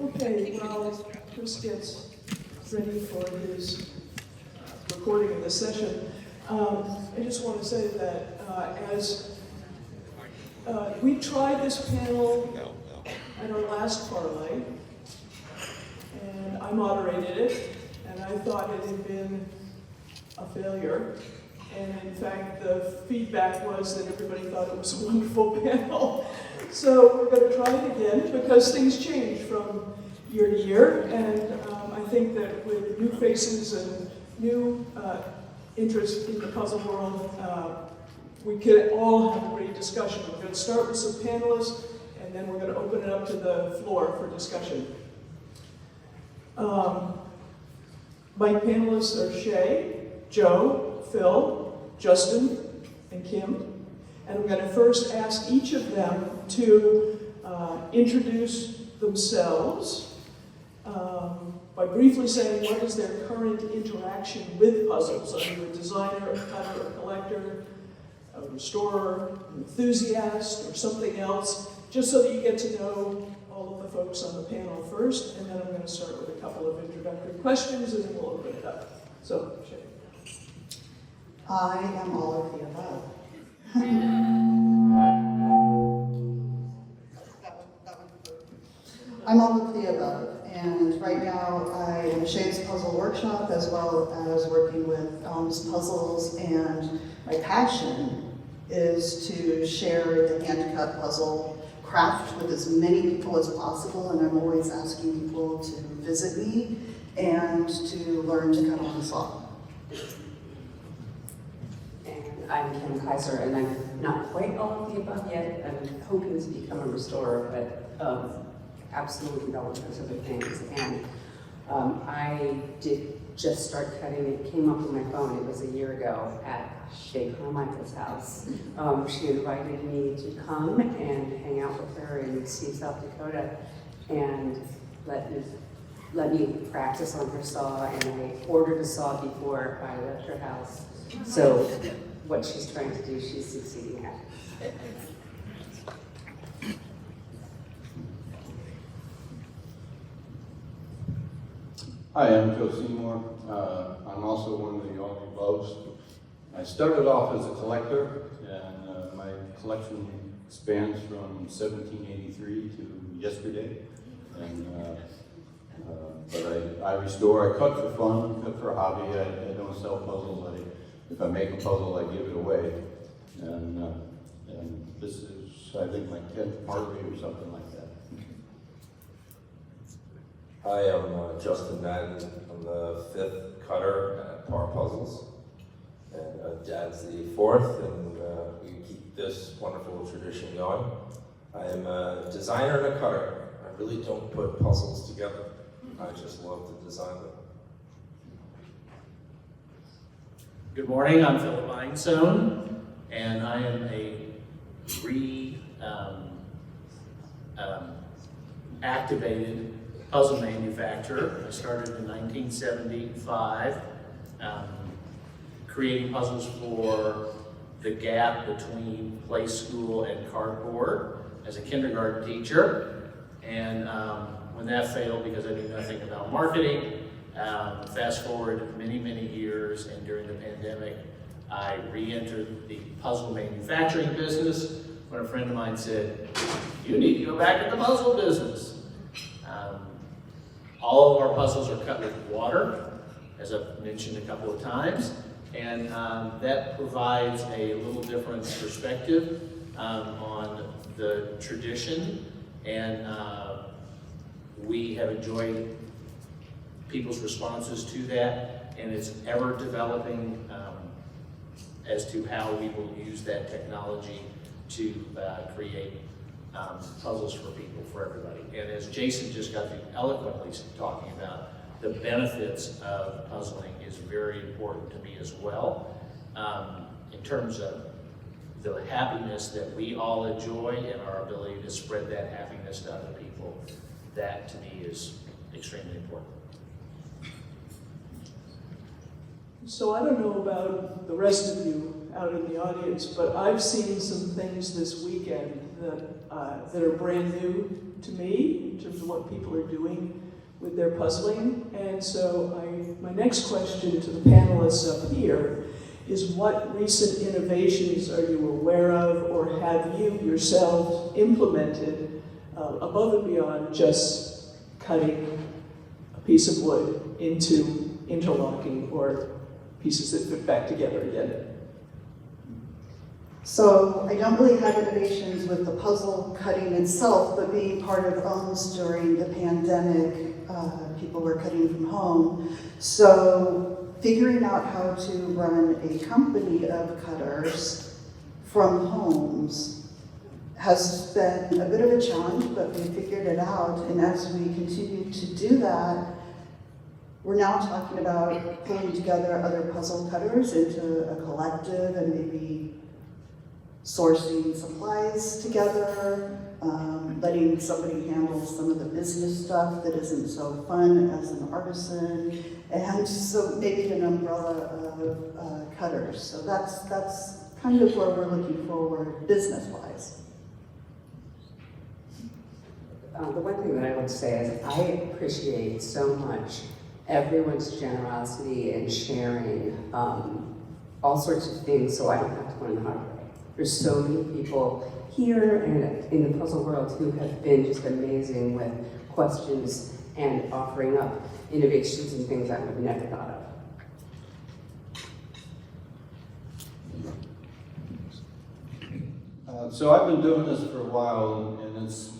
Okay, well, Chris gets ready for his recording of the session. I just want to say that as we tried this panel at our last parlay, and I moderated it, and I thought it had been a failure. And in fact, the feedback was that everybody thought it was a wonderful panel. So we're going to try it again because things change from year to year. And I think that with new faces and new interest in the puzzle world, we can all have a great discussion. We're going to start with some panelists, and then we're going to open it up to the floor for discussion. My panelists are Shay, Joe, Phil, Justin, and Kim. And I'm going to first ask each of them to introduce themselves by briefly saying what is their current interaction with puzzles. Are you a designer, a cutter, a collector, a restorer, an enthusiast, or something else, just so that you get to know all of the folks on the panel first, and then I'm going to start with a couple of introductory questions, and then we'll open it up. So, Shay. I am all of the above. I'm all of the above, and right now I am Shay's Puzzle Workshop as well as working with Elms puzzles, and my passion is to share the hand-cut puzzle craft with as many people as possible, and I'm always asking people to visit me and to learn to cut on the saw. I'm Kim Keiser, and I'm not quite all of the above yet. I'm hoping to become a restorer, but absolutely all of those other things. And I did just start cutting. It came up on my phone. It was a year ago at Shay Carmichael's house. She invited me to come and hang out with her in Steve, South Dakota, and let me practice on her saw. And I ordered a saw before I left her house. So what she's trying to do, she's succeeding at. Hi, I'm Joe Seymour. I'm also one of the all the aboves. I started off as a collector, and my collection spans from 1783 to yesterday. And but I restore. I cut for fun, cut for a hobby. I don't sell puzzles. If I make a puzzle, I give it away. And this is, I think, my 10th parlay or something like that. Hi, I'm Justin Madden. I'm the 5th cutter at Par Puzzles. And Dad's the 4th, and we keep this wonderful tradition going. I am a designer and a cutter. I really don't put puzzles together. I just love to design them. Good morning, I'm Philip Einsohn, and I am a activated puzzle manufacturer. I started in 1975, creating puzzles for the gap between play school and cardboard as a kindergarten teacher. And when that failed because I knew nothing about marketing, fast forward many, many years, and during the pandemic, I re-entered the puzzle manufacturing business when a friend of mine said, "You need to go back to the puzzle business." All of our puzzles are cut with water, as I've mentioned a couple of times, and that provides a little different perspective on the tradition, and we have enjoyed people's responses to that, and it's ever developing as to how we will use that technology to create puzzles for people, for everybody. And as Jason just got through eloquently talking about, the benefits of puzzling is very important to me as well, in terms of the happiness that we all enjoy and our ability to spread that happiness to other people. That to me is extremely important. So I don't know about the rest of you out in the audience, but I've seen some things this weekend that are brand new to me in terms of what people are doing with their puzzling. And so my next question to the panelists up here is, what recent innovations are you aware of or have you yourself implemented above and beyond just cutting a piece of wood into interlocking or pieces that fit back together again? So I don't really have innovations with the puzzle cutting itself, but being part of Elms during the pandemic, people were cutting from home. So figuring out how to run a company of cutters from homes has been a bit of a challenge, but we figured it out. And as we continue to do that, we're now talking about pulling together other puzzle cutters into a collective and maybe sourcing supplies together, letting somebody handle some of the business stuff that isn't so fun as an artisan, and so maybe an umbrella of cutters. So that's kind of where we're looking forward business-wise. The one thing that I would say is I appreciate so much everyone's generosity and sharing all sorts of things so I don't have to learn the hard way. There's so many people here and in the puzzle world who have been just amazing with questions and offering up innovations and things I would have never thought of. So I've been doing this for a while, and it's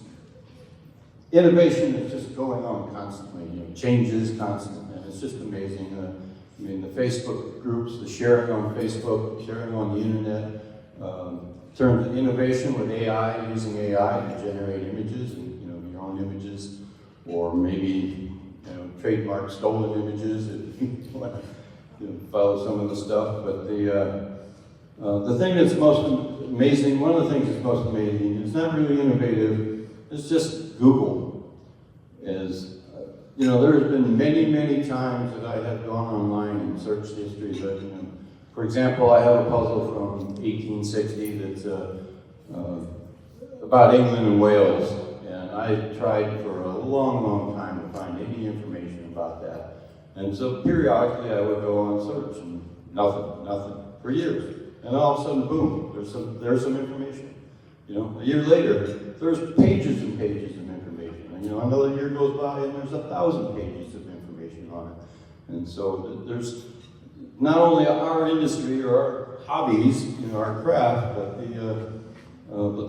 innovation is just going on constantly. Changes constantly, and it's just amazing. I mean, the Facebook groups, the sharing on Facebook, sharing on the internet. In terms of innovation with AI, using AI to generate images, and your own images, or maybe trademark stolen images if you want to follow some of the stuff. But the thing that's most amazing, one of the things that's most amazing, it's not really innovative. It's just Google. There's been many times that I have gone online and searched histories of, for example, I have a puzzle from 1860 that's about England and Wales, and I tried for a long time to find any information about that. And so periodically I would go on search, and nothing for years. And all of a sudden, boom, there's some information. A year later, there's pages and pages of information. And another year goes by and there's 1,000 pages of information on it. And so there's not only our industry or our hobbies, our craft, but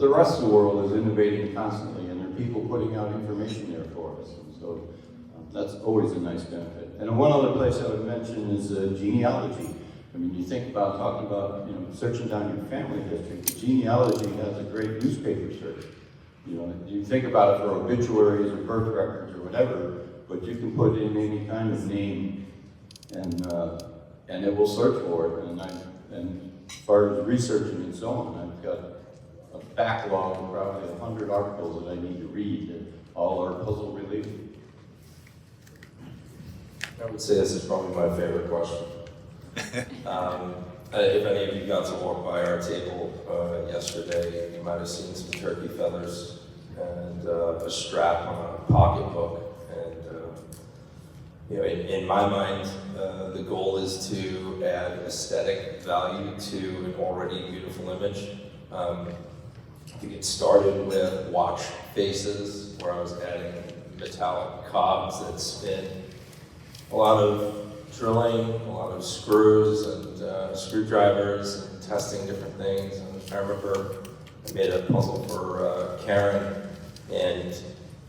the rest of the world is innovating constantly, and there are people putting out information there for us. And so that's always a nice benefit. And one other place I would mention is genealogy. I mean, you think about talking about, searching down your family history. Genealogy has a great newspaper search. You think about it for obituaries or birth records or whatever, but you can put in any kind of name, and it will search for it. And as far as researching and so on, I've got a backlog of probably 100 articles that I need to read that all are puzzle related. I would say this is probably my favorite question. If any of you got to walk by our table yesterday, you might have seen some turkey feathers and a strap on a pocketbook. And in my mind, the goal is to add aesthetic value to an already beautiful image. I think it started with watch faces, where I was adding metallic cobs that spin. A lot of drilling, a lot of screws and screwdrivers, and testing different things. And I remember I made a puzzle for Karen, and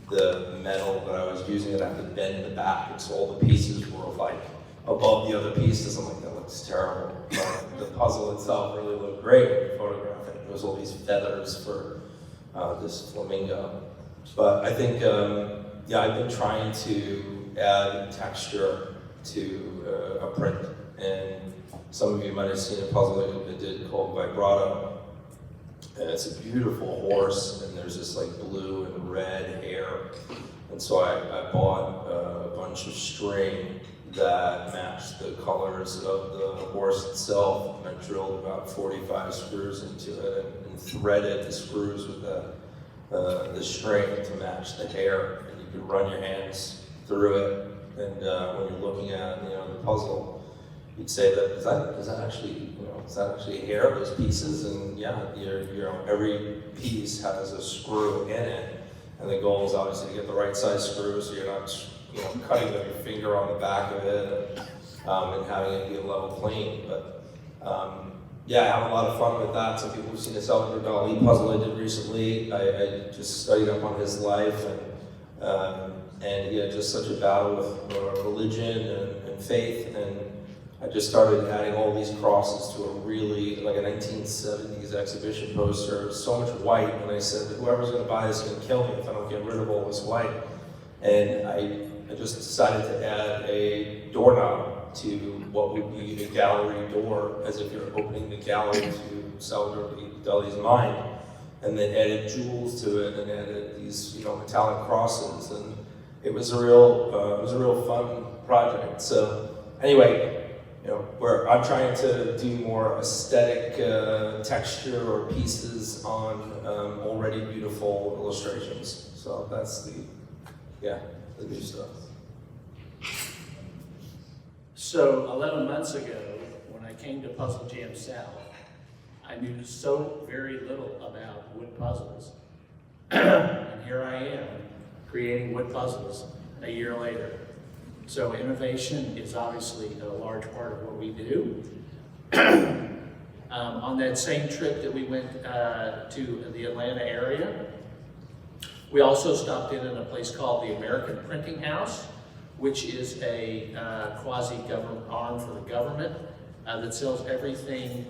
the metal that I was using, I had to bend the back, and so all the pieces were like above the other pieces. I'm like, that looks terrible. But the puzzle itself really looked great when you photograph it. There was all these feathers for this flamingo. But I think, I've been trying to add texture to a print. And some of you might have seen a puzzle that I did called Vibrato. And it's a beautiful horse, and there's this like blue and red hair. And so I bought a bunch of string that matched the colors of the horse itself. And I drilled about 45 screws into it and threaded the screws with the string to match the hair. And you could run your hands through it. And when you're looking at the puzzle, you'd say that is that actually hair, those pieces? And yeah, every piece has a screw in it. And the goal is obviously to get the right size screw so you're not cutting with your finger on the back of it and having it be a level plane. But yeah, I have a lot of fun with that. Some people have seen the Salvador Dali puzzle I did recently. I just studied up on his life, and he had just such a battle with religion and faith, and I just started adding all these crosses to a really, like a 1970s exhibition poster, so much white, and I said, whoever's gonna buy this is gonna kill me if I don't get rid of all this white. And I just decided to add a doorknob to what would be a gallery door, as if you're opening the gallery to Salvador Dali's mind, and then added jewels to it and added these metallic crosses, and it was a real fun project. So anyway, I'm trying to do more aesthetic texture or pieces on already beautiful illustrations. So that's the new stuff. So 11 months ago, when I came to Puzzle Jam South, I knew so very little about wood puzzles. And here I am, creating wood puzzles a year later. So innovation is obviously a large part of what we do. On that same trip that we went to the Atlanta area, we also stopped in a place called the American Printing House, which is a quasi-government arm for the government that sells everything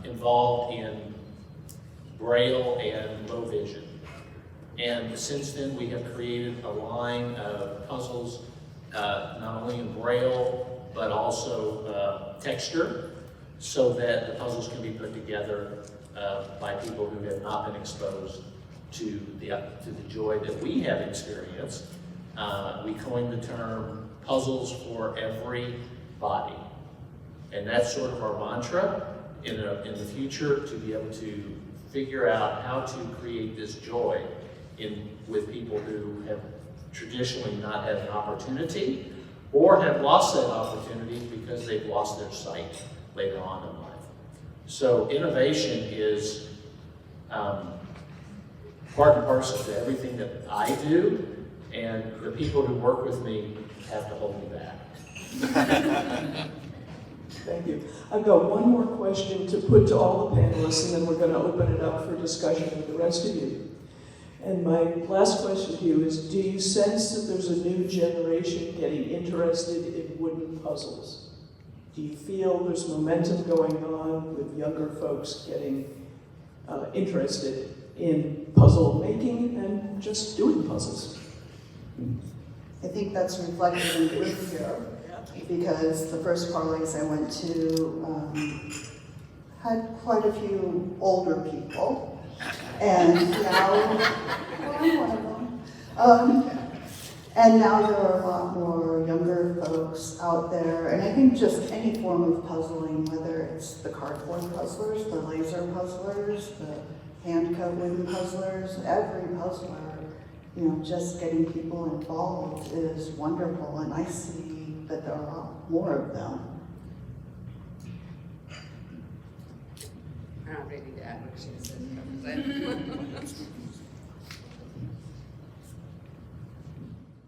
involved in Braille and low vision. And since then, we have created a line of puzzles, not only in Braille, but also texture, so that the puzzles can be put together by people who have not been exposed to the joy that we have experienced. We coined the term puzzles for everybody. And that's sort of our mantra in the future, to be able to figure out how to create this joy with people who have traditionally not had an opportunity, or have lost that opportunity because they've lost their sight later on in life. So innovation is part and parcel to everything that I do, and the people who work with me have to hold me back. Thank you. I've got one more question to put to all the panelists, and then we're going to open it up for discussion with the rest of you. And my last question to you is, do you sense that there's a new generation getting interested in wooden puzzles? Do you feel there's momentum going on with younger folks getting interested in puzzle making and just doing puzzles? I think that's reflected in the group here, because the first parleys I went to had quite a few older people, and now, I'm one of them. And now there are a lot more younger folks out there, and I think just any form of puzzling, whether it's the cardboard puzzlers, the laser puzzlers, the hand-cut wooden puzzlers, every puzzler, just getting people involved is wonderful, and I see that there are a lot more of them. I'm not ready to add what she said.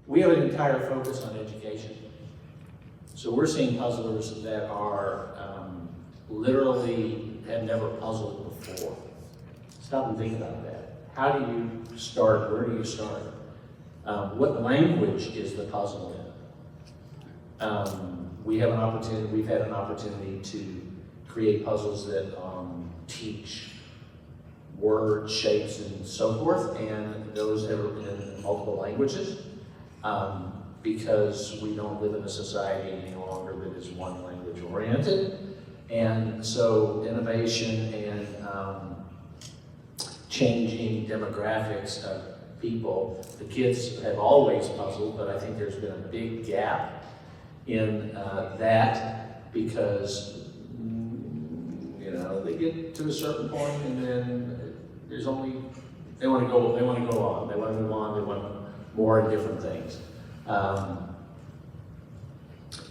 We have an entire focus on education. So we're seeing puzzlers that are literally have never puzzled before. Stop and think about that. How do you start? Where do you start? What language is the puzzle in? We've had an opportunity to create puzzles that teach words, shapes, and so forth, and those have been in multiple languages, because we don't live in a society any longer that is one language oriented. And so innovation and changing demographics of people, the kids have always puzzled, but I think there's been a big gap in that because, they get to a certain point and then there's only, they want to go on, they want to move on, they want more and different things.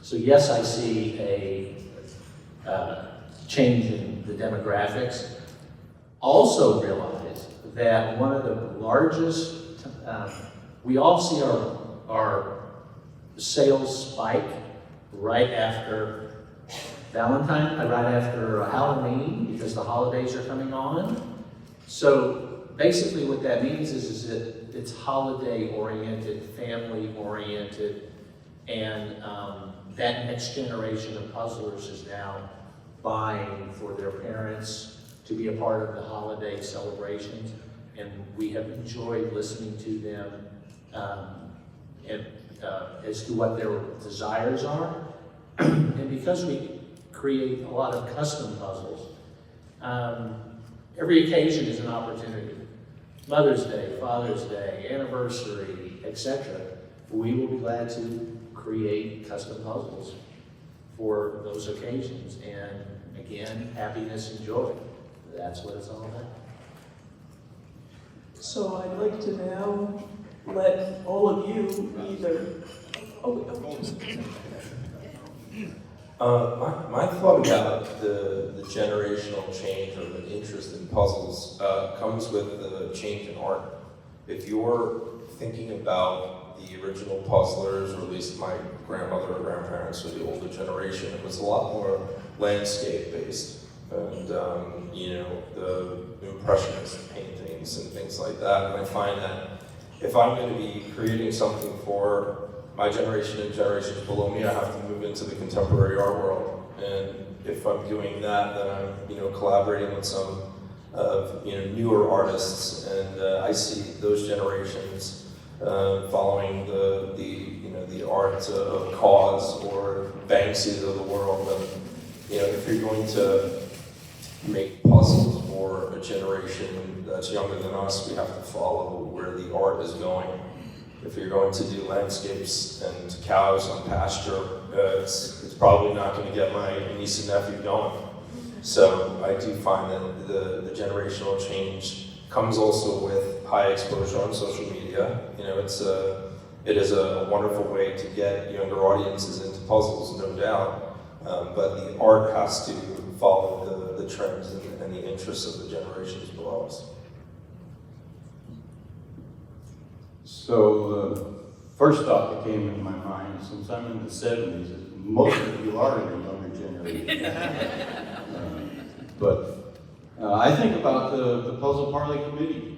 So yes, I see a change in the demographics. Also realize that one of the largest, we all see our sales spike right after right after Halloween, because the holidays are coming on. So basically what that means is that it's holiday oriented, family oriented, and that next generation of puzzlers is now buying for their parents to be a part of the holiday celebrations. And we have enjoyed listening to them as to what their desires are. And because we create a lot of custom puzzles, every occasion is an opportunity. Mother's Day, Father's Day, anniversary, etc. We will be glad to create custom puzzles for those occasions. And again, happiness and joy. That's what it's all about. So I'd like to now let all of you either, My thought about the generational change or the interest in puzzles comes with the change in art. If you're thinking about the original puzzlers, or at least my grandmother or grandparents or the older generation, it was a lot more landscape based. And the impressionist paintings and things like that. And I find that if I'm going to be creating something for my generation and generations below me, I have to move into the contemporary art world. And if I'm doing that, then I'm collaborating with some newer artists, and I see those generations following the art of Cause or Banksy's of the world. And if you're going to make puzzles for a generation that's younger than us, we have to follow where the art is going. If you're going to do landscapes and cows on pasture, it's probably not going to get my niece and nephew going. So I do find that the generational change comes also with high exposure on social media. It is a wonderful way to get younger audiences into puzzles, no doubt. But the art has to follow the trends and the interests of the generations below us. So the first thought that came into my mind, since I'm in the 70s, is most of you are in the younger generation. But I think about the Puzzle Parley committee.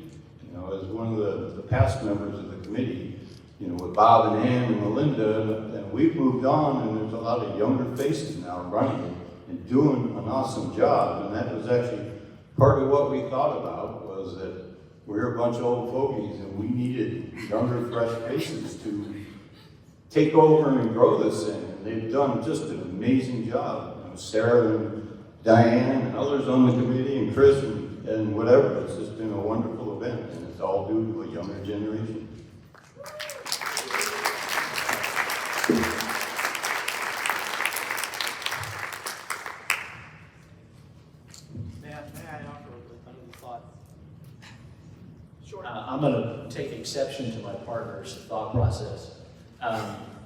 As one of the past members of the committee, with Bob and Ann and Melinda, and we've moved on, and there's a lot of younger faces now running and doing an awesome job. And that was actually part of what we thought about, was that we're a bunch of old fogies and we needed younger, fresh faces to take over and grow this thing. And they've done just an amazing job. Sarah and Diane and others on the committee, and Chris and whatever. It's just been a wonderful event, and it's all due to a younger generation. May I offer another thought? Sure. I'm going to take exception to my partner's thought process.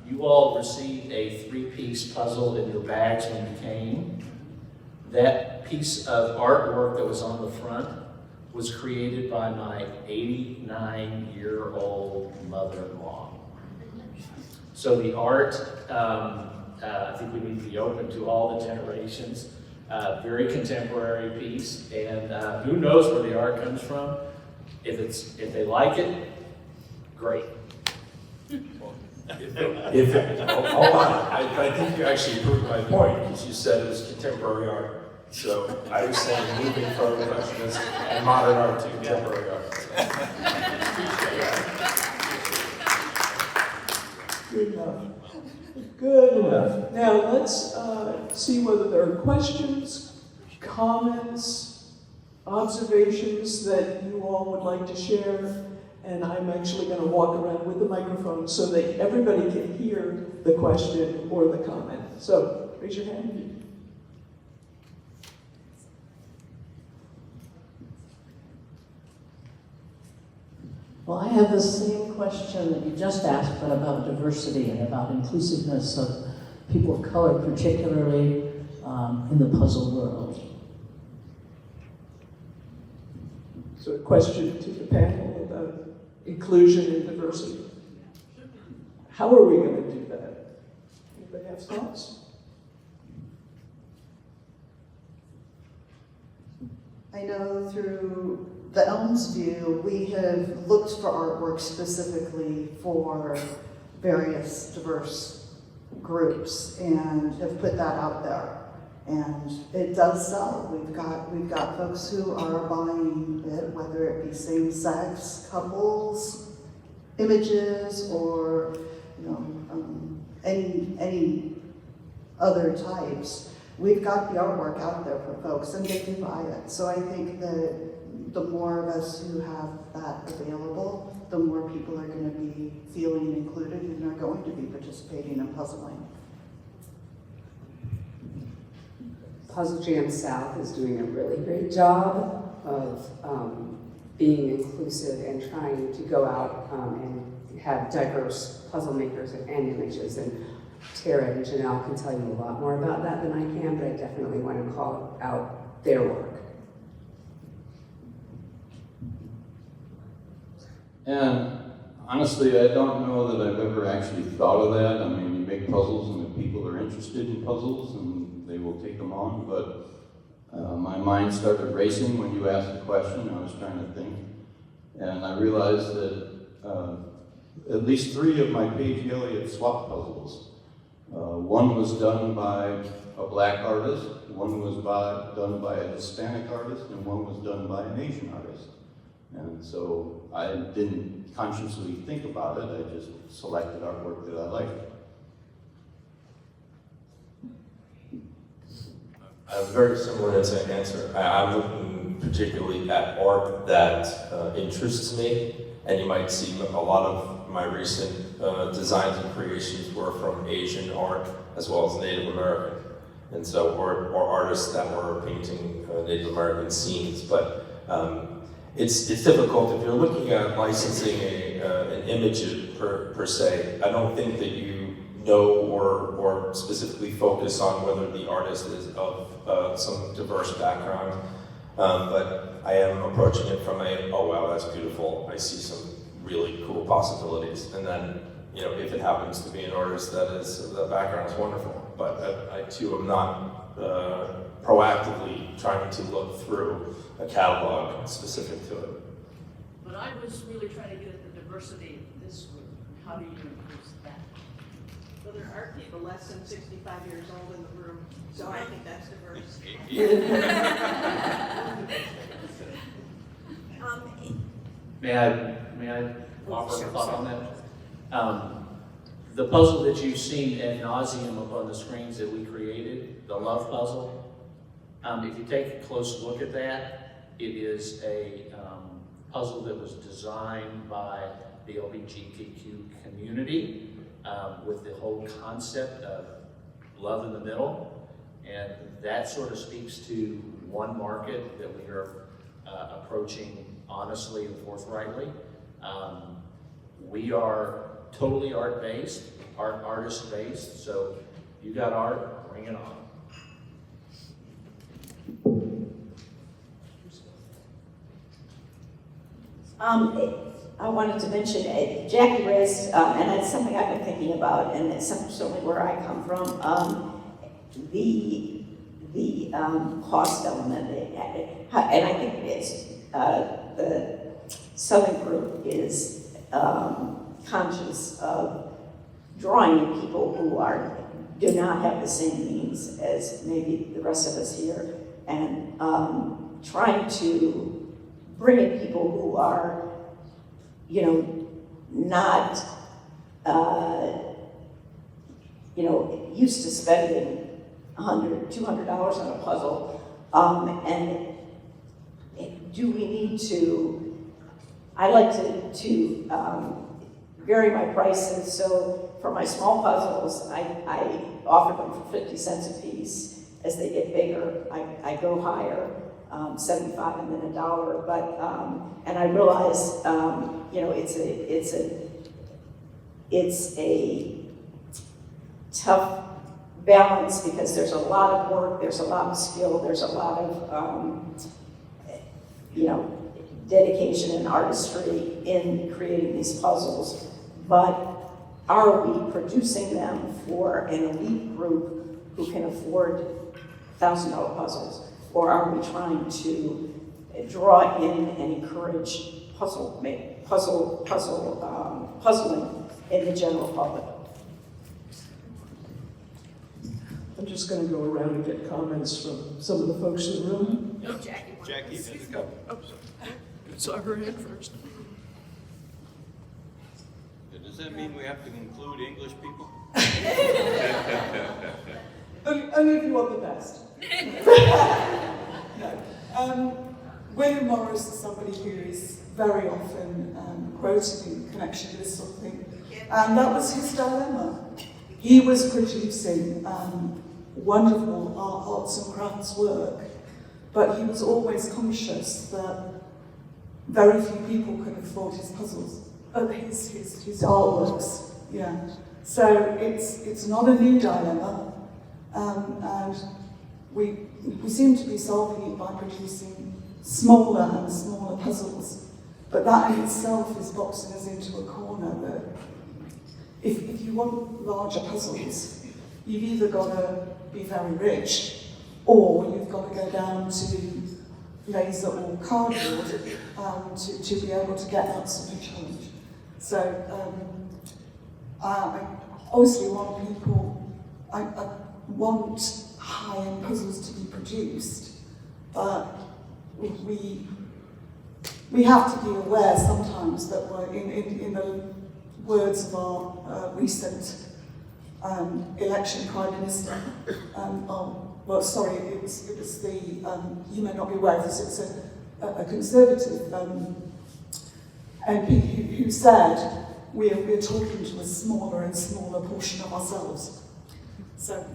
You all received a 3-piece puzzle in your bags when you came. That piece of artwork that was on the front was created by my 89-year-old mother-in-law. So the art, I think we need to be open to all the generations. Very contemporary piece, and who knows where the art comes from. If they like it, great. Hold on, I think you actually proved my point, because you said it was contemporary art. So I was saying moving from impressionist and modern art to contemporary art. good enough. Good enough. Now let's see whether there are questions, comments, observations that you all would like to share. and I'm actually going to walk around with the microphone so that everybody can hear the question or the comment. So raise your hand. Well, I have the same question that you just asked, but about diversity and about inclusiveness of people of color, particularly in the puzzle world. So a question to the panel about inclusion and diversity. How are we going to do that? Anybody have thoughts? I know through the Elms view, we have looked for artwork specifically for various diverse groups and have put that out there. And it does sell. We've got folks who are buying it, whether it be same-sex couples, images, or any other types. We've got the artwork out there for folks, and they can buy it. So I think that the more of us who have that available, the more people are going to be feeling included and are going to be participating in puzzling. Puzzle Jam South is doing a really great job of being inclusive and trying to go out and have diverse puzzle makers and images. And Tara and Janelle can tell you a lot more about that than I can, but I definitely want to call out their work. And honestly, I don't know that I've ever actually thought of that. I mean, you make puzzles and the people are interested in puzzles and they will take them on, but my mind started racing when you asked the question. I was trying to think, and I realized that at least 3 of my Paige Elliott swap puzzles. One was done by a black artist, one was done by a Hispanic artist, and one was done by an Asian artist. And so I didn't consciously think about it, I just selected artwork that I liked. I have a very similar answer. I'm looking particularly at art that interests me, and you might see a lot of my recent designs and creations were from Asian art as well as Native American, and so or artists that were painting Native American scenes. But it's difficult if you're looking at licensing an image per se. I don't think that you know or specifically focus on whether the artist is of some diverse background, but I am approaching it from oh wow, that's beautiful, I see some really cool possibilities, and then if it happens to be an artist the background is wonderful, but I too am not proactively trying to look through a catalog specific to it. But I was really trying to get at the diversity of this group. How do you increase that? Well, there are people less than 65 years old in the room, so I think that's diverse. May I offer a thought on that? The puzzle that you've seen ad nauseum up on the screens that we created, the love puzzle, if you take a close look at that, it is a puzzle that was designed by the LGBTQ community with the whole concept of love in the middle, and that sort of speaks to one market that we are approaching honestly and forthrightly. We are totally art-based, artist-based, so you got art, bring it on. I wanted to mention, Jackie raised, and it's something I've been thinking about, and it's certainly where I come from, the cost element, and I think it's the Southern group is conscious of drawing in people who do not have the same means as maybe the rest of us here, and trying to bring in people who are, not, used to spending $100, $200 on a puzzle, and do we need to, I like to vary my prices. So for my small puzzles, I offer them for 50 cents a piece. As they get bigger, I go higher, 75 and then $1. But and I realize, you know, it's a tough balance because there's a lot of work, there's a lot of skill, there's a lot of you know, dedication and artistry in creating these puzzles. But are we producing them for an elite group who can afford $1,000 puzzles, or are we trying to draw in and encourage puzzling in the general public? I'm just going to go around and get comments from some of the folks in the room. No, Jackie. Jackie has a couple. Oh, saw her hand first. Does that mean we have to include English people? Only if you want the best. No. William Morris is somebody who is very often quoted in connection to this sort of thing. And that was his dilemma. He was producing wonderful arts and crafts work, but he was always conscious that very few people could afford his puzzles, his artworks. Yeah. So it's not a new dilemma, and we seem to be solving it by producing smaller and smaller puzzles. But that in itself is boxing us into a corner that if you want larger puzzles, you've either got to be very rich, or you've got to go down to laser or cardboard to be able to get that sort of challenge. So I obviously want people, I want high-end puzzles to be produced, but we have to be aware sometimes that we're in the words of our recent election prime minister. Well, sorry, it was the, you may not be aware of this, it's a Conservative MP who said we're talking to a smaller and smaller portion of ourselves. So.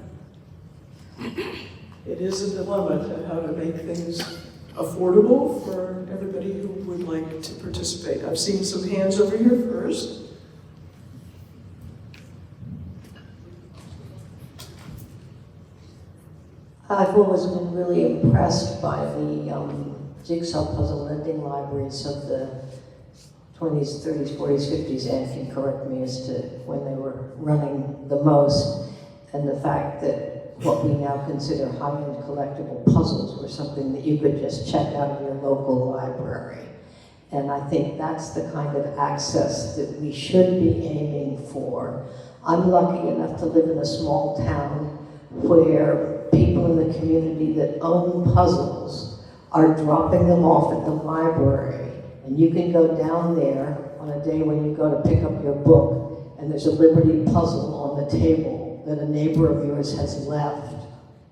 It is a dilemma to how to make things affordable for everybody who would like to participate. I've seen some hands over here first. I've always been really impressed by the jigsaw puzzle lending libraries of the 20s, 30s, 40s, 50s. Anne can correct me as to when they were running the most, and the fact that what we now consider high-end collectible puzzles were something that you could just check out of your local library. And I think that's the kind of access that we should be aiming for. I'm lucky enough to live in a small town where people in the community that own puzzles are dropping them off at the library. And you can go down there on a day when you go to pick up your book, and there's a Liberty puzzle on the table that a neighbor of yours has left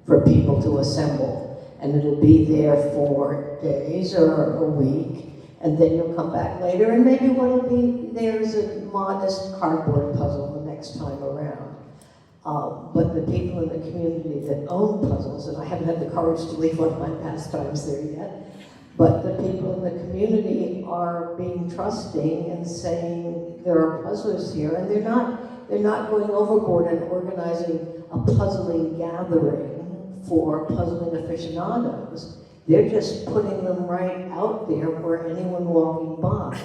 for people to assemble. And it'll be there for days or a week, and then you'll come back later, and maybe what'll be there is a modest cardboard puzzle the next time around. But the people in the community that own puzzles, and I haven't had the courage to leave one of my pastimes there yet, but the people in the community are being trusting and saying there are puzzlers here, and they're not going overboard and organizing a puzzling gathering for puzzling aficionados. They're just putting them right out there where anyone walking by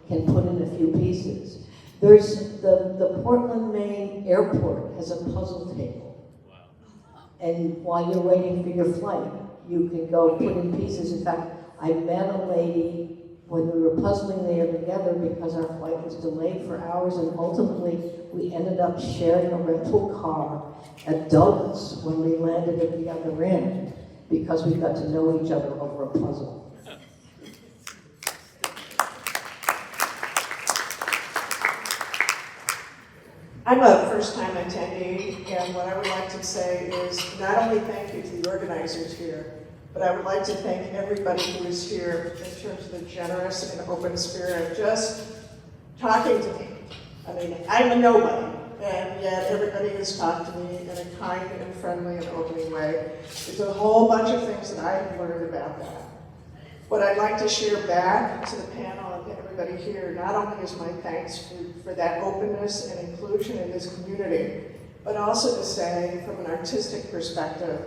can put in a few pieces. There's the Portland, Maine airport has a puzzle table. And while you're waiting for your flight, you can go put in pieces. In fact, I met a lady when we were puzzling there together because our flight was delayed for hours, and ultimately we ended up sharing a rental car at Dulles when we landed at the other end because we got to know each other over a puzzle. I'm a first-time attendee, and what I would like to say is not only thank you to the organizers here, But I would like to thank everybody who is here in terms of the generous and open spirit of just talking to me. I mean, I'm a nobody, and yet everybody has talked to me in a kind and friendly and opening way. There's a whole bunch of things that I have learned about that. What I'd like to share back to the panel and to everybody here, not only is my thanks for that openness and inclusion in this community, but also to say, from an artistic perspective,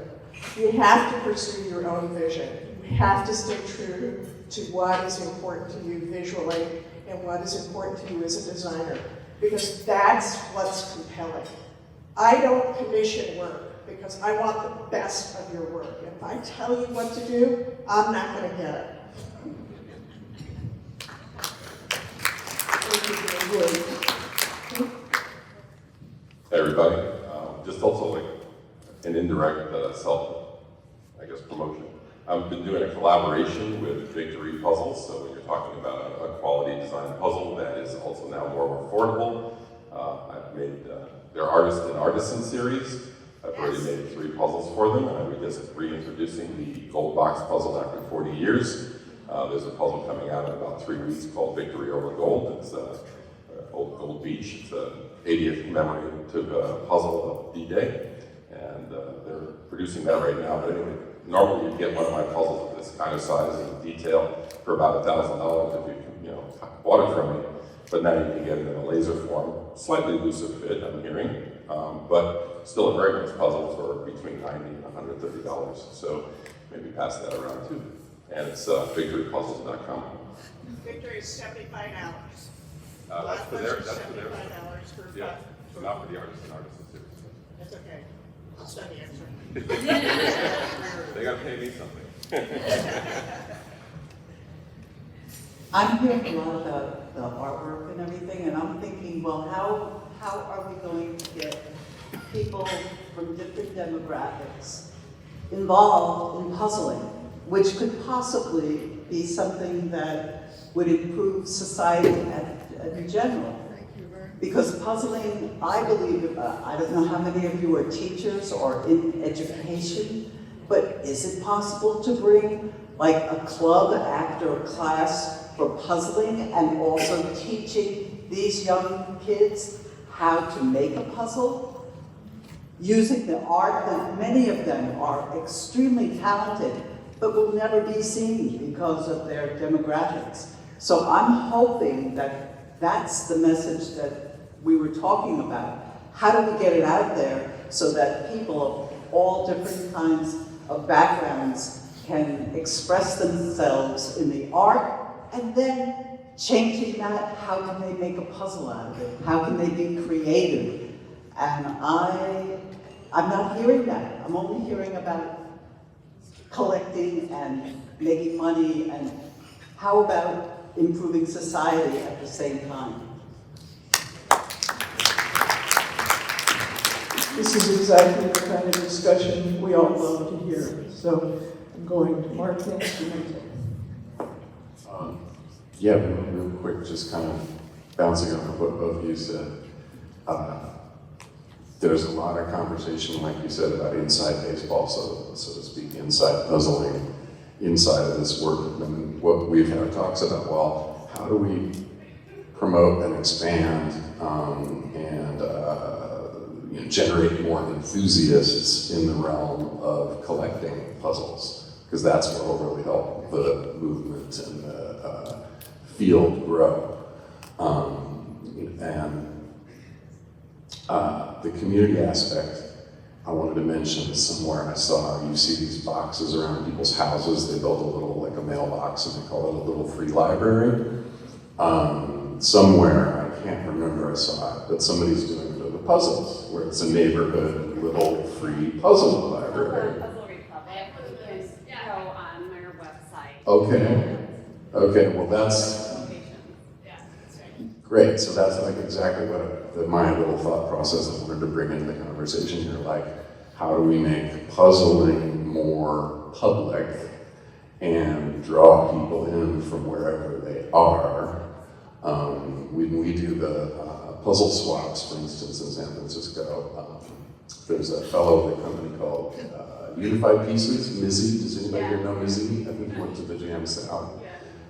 you have to pursue your own vision. You have to stay true to what is important to you visually and what is important to you as a designer, because that's what's compelling. I don't commission work because I want the best of your work. And if I tell you what to do, I'm not going to get it. Hey everybody, just also like an indirect self, I guess, promotion. I've been doing a collaboration with Victory Puzzles, so when you're talking about a quality design puzzle that is also now more affordable, I've made their Artist and Artisan series. I've already made 3 puzzles for them, and I'm just reintroducing the Gold Box puzzle after 40 years. There's a puzzle coming out in about 3 weeks called Victory Over Gold. It's Old Gold Beach. It's an 80th memory to the puzzle of D-Day, and they're producing that right now. But anyway, normally you'd get one of my puzzles of this kind of size and detail for about $1,000 if you bought it from me. But now you can get it in a laser form, slightly looser fit, I'm hearing, but still a very nice puzzle for between $90 and $130. So maybe pass that around too. And it's victorypuzzles.com. Victory is $75. That's for their, $75 for yeah, so not for the Artist and Artisan series. That's okay. I'll send the answer. They gotta pay me something. I'm hearing a lot about the artwork and everything, and I'm thinking, well, how are we going to get people from different demographics involved in puzzling, which could possibly be something that would improve society in general? Because puzzling, I believe, I don't know how many of you are teachers or in education, but is it possible to bring like a club after a class for puzzling and also teaching these young kids how to make a puzzle? Using the art that many of them are extremely talented, but will never be seen because of their demographics. So I'm hoping that that's the message that we were talking about. How do we get it out there so that people of all different kinds of backgrounds can express themselves in the art, and then changing that, how can they make a puzzle out of it? How can they be creative? And I'm not hearing that. I'm only hearing about collecting and making money, and how about improving society at the same time? This is exactly the kind of discussion we all love to hear. So I'm going to Mark next. Yeah, real quick, just kind of bouncing off of what both of you said. There's a lot of conversation, like you said, about inside baseball, so to speak, inside puzzling, inside of this work. And what we've had talks about, well, how do we promote and expand and generate more enthusiasts in the realm of collecting puzzles? Because that's what will really help the movement and the field grow. The community aspect, I wanted to mention somewhere I saw, you see these boxes around people's houses, they build a little, like a mailbox, and they call it a little free library. Somewhere, I can't remember I saw it, but somebody's doing it with the puzzles, where it's a neighborhood little free puzzle library. Puzzle Republic, you can go on their website. Okay, well that's great. So that's like exactly what my little thought process I wanted to bring into the conversation here. Like, how do we make puzzling more public and draw people in from wherever they are? When we do the puzzle swaps, for instance, in San Francisco, there's a fellow at a company called Unified Pieces, Mizzy. Does anybody here know Mizzy? I think he went to the Jam South.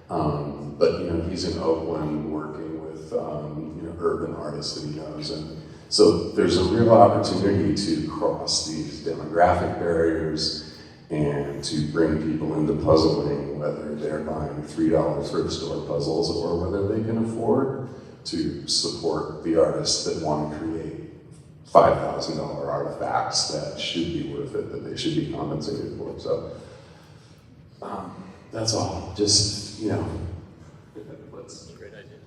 But he's in Oakland working with urban artists that he knows, and so there's a real opportunity to cross these demographic barriers and to bring people into puzzling, whether they're buying $3 thrift store puzzles or whether they can afford to support the artists that want to create $5,000 artifacts that should be worth it, that they should be compensated for. So that's all. Just, That's a great idea.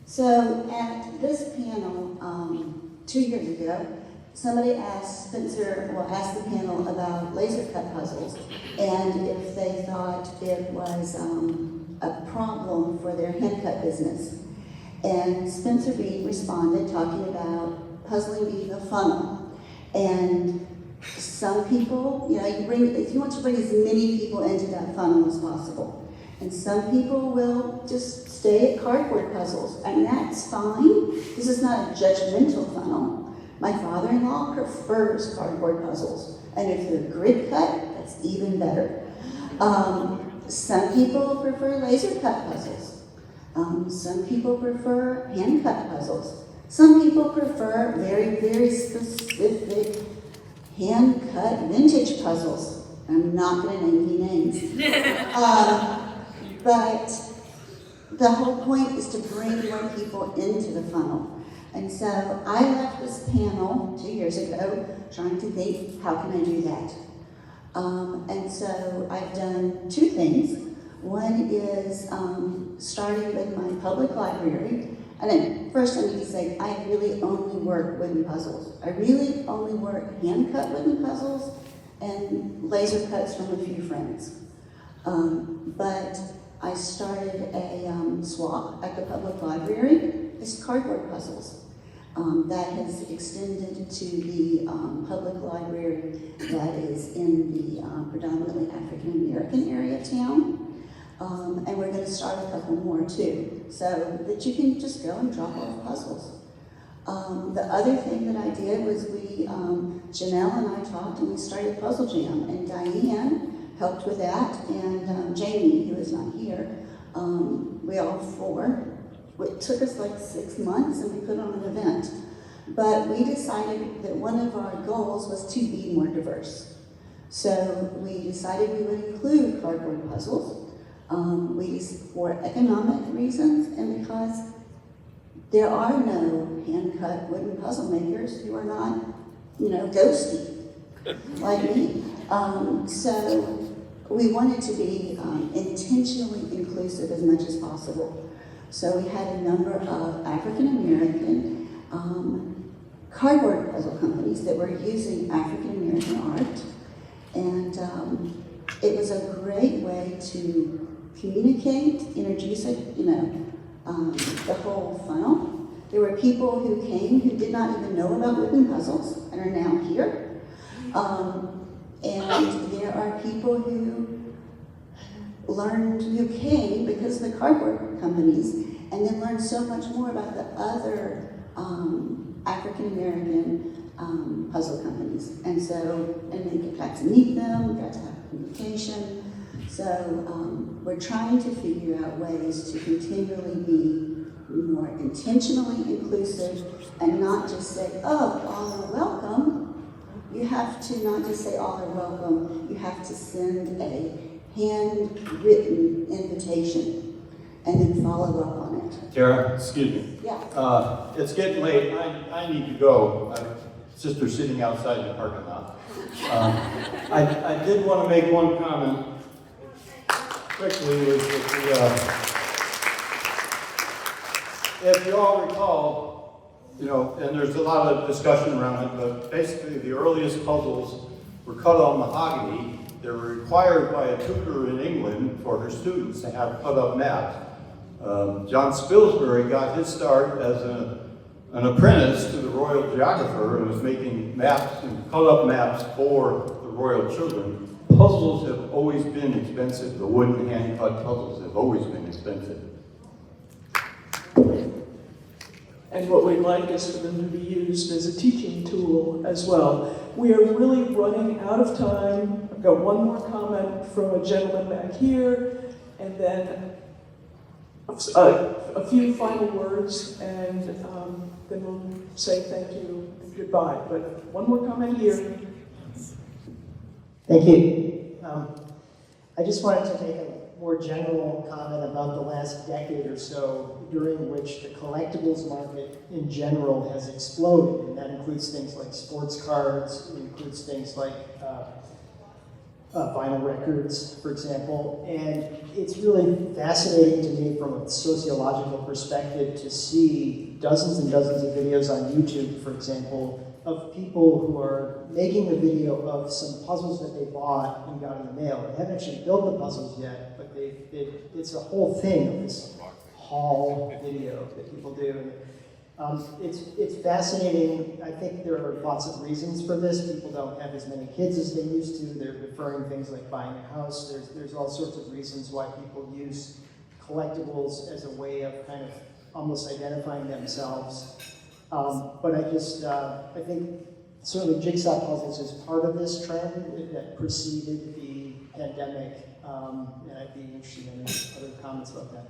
So at this panel, 2 years ago, somebody asked asked the panel about laser cut puzzles and if they thought it was a problem for their hand cut business. And Spencer Reed responded talking about puzzling being a funnel. And some people, if you want to bring as many people into that funnel as possible. And some people will just stay at cardboard puzzles, and that's fine. This is not a judgmental funnel. My father-in-law prefers cardboard puzzles, and if they're grid cut, that's even better. Some people prefer laser cut puzzles. Some people prefer hand cut puzzles. Some people prefer very, very specific hand cut vintage puzzles. I'm not going to name any names. But the whole point is to bring more people into the funnel. And so I left this panel 2 years ago trying to think, how can I do that? And so I've done 2 things. One is starting with my public library. And then first I need to say, I really only work wooden puzzles. I really only work hand-cut wooden puzzles and laser cuts from a few friends. But I started a swap at the public library. It's cardboard puzzles. That has extended to the public library that is in the predominantly African American area of town. And we're going to start a couple more too, so that you can just go and drop off puzzles. The other thing that I did was Janelle and I talked and we started Puzzle Jam, and Diane helped with that, and Jamie, who is not here, we all 4. It took us like 6 months and we put on an event. But we decided that one of our goals was to be more diverse. So we decided we would include cardboard puzzles for economic reasons and because there are no hand-cut wooden puzzle makers who are not, ghosty like me. So we wanted to be intentionally inclusive as much as possible. So we had a number of African American cardboard puzzle companies that were using African American art, and it was a great way to communicate, introduce the whole funnel. There were people who came who did not even know about wooden puzzles and are now here. And there are people who came because of the cardboard companies and then learned so much more about the other African American puzzle companies. And then got to meet them, got to have communication. So we're trying to figure out ways to continually be more intentionally inclusive and not just say, oh, all are welcome. You have to not just say all are welcome, you have to send a handwritten invitation and then follow up on it. Tara, excuse me. Yeah. It's getting late. I need to go. My sister's sitting outside in the parking lot. I did want to make one comment quickly. Was that if you all recall, and there's a lot of discussion around it, but basically the earliest puzzles were cut on mahogany. They were required by a tutor in England for her students to have cut-up maps. John Spilsbury got his start as an apprentice to the royal geographer and was making maps and cut-up maps for the royal children. Puzzles have always been expensive. The wooden hand-cut puzzles have always been expensive. And what we'd like is for them to be used as a teaching tool as well. We are really running out of time. I've got one more comment from a gentleman back here, and then a few final words, and then we'll say thank you and goodbye. But one more comment here. Thank you. I just wanted to make a more general comment about the last decade or so, during which the collectibles market in general has exploded, and that includes things like sports cards, it includes things like vinyl records, for example, and it's really fascinating to me from a sociological perspective to see dozens and dozens of videos on YouTube, for example, of people who are making a video of some puzzles that they bought and got in the mail. They haven't actually built the puzzles yet, but it's a whole thing of this haul video that people do. It's fascinating. I think there are lots of reasons for this. People don't have as many kids as they used to. They're deferring things like buying a house. There's all sorts of reasons why people use collectibles as a way of kind of almost identifying themselves. But I think certainly jigsaw puzzles is part of this trend that preceded the pandemic, and I'd be interested in other comments about that.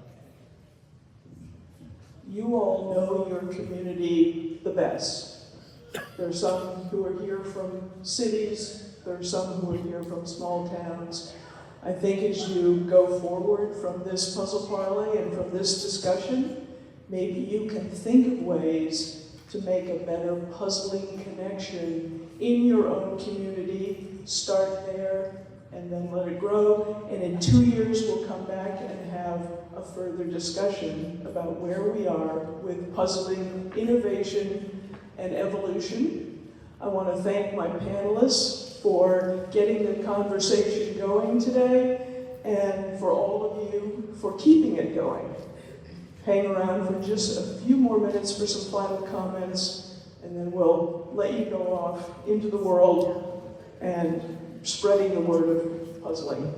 You all know your community the best. There are some who are here from cities, there are some who are here from small towns. I think as you go forward from this Puzzle Parley and from this discussion, maybe you can think of ways to make a better puzzling connection in your own community. Start there and then let it grow. And in 2 years, we'll come back and have a further discussion about where we are with puzzling, innovation, and evolution. I want to thank my panelists for getting the conversation going today, and for all of you for keeping it going. Hang around for just a few more minutes for some final comments, and then we'll let you go off into the world and spreading the word of puzzling.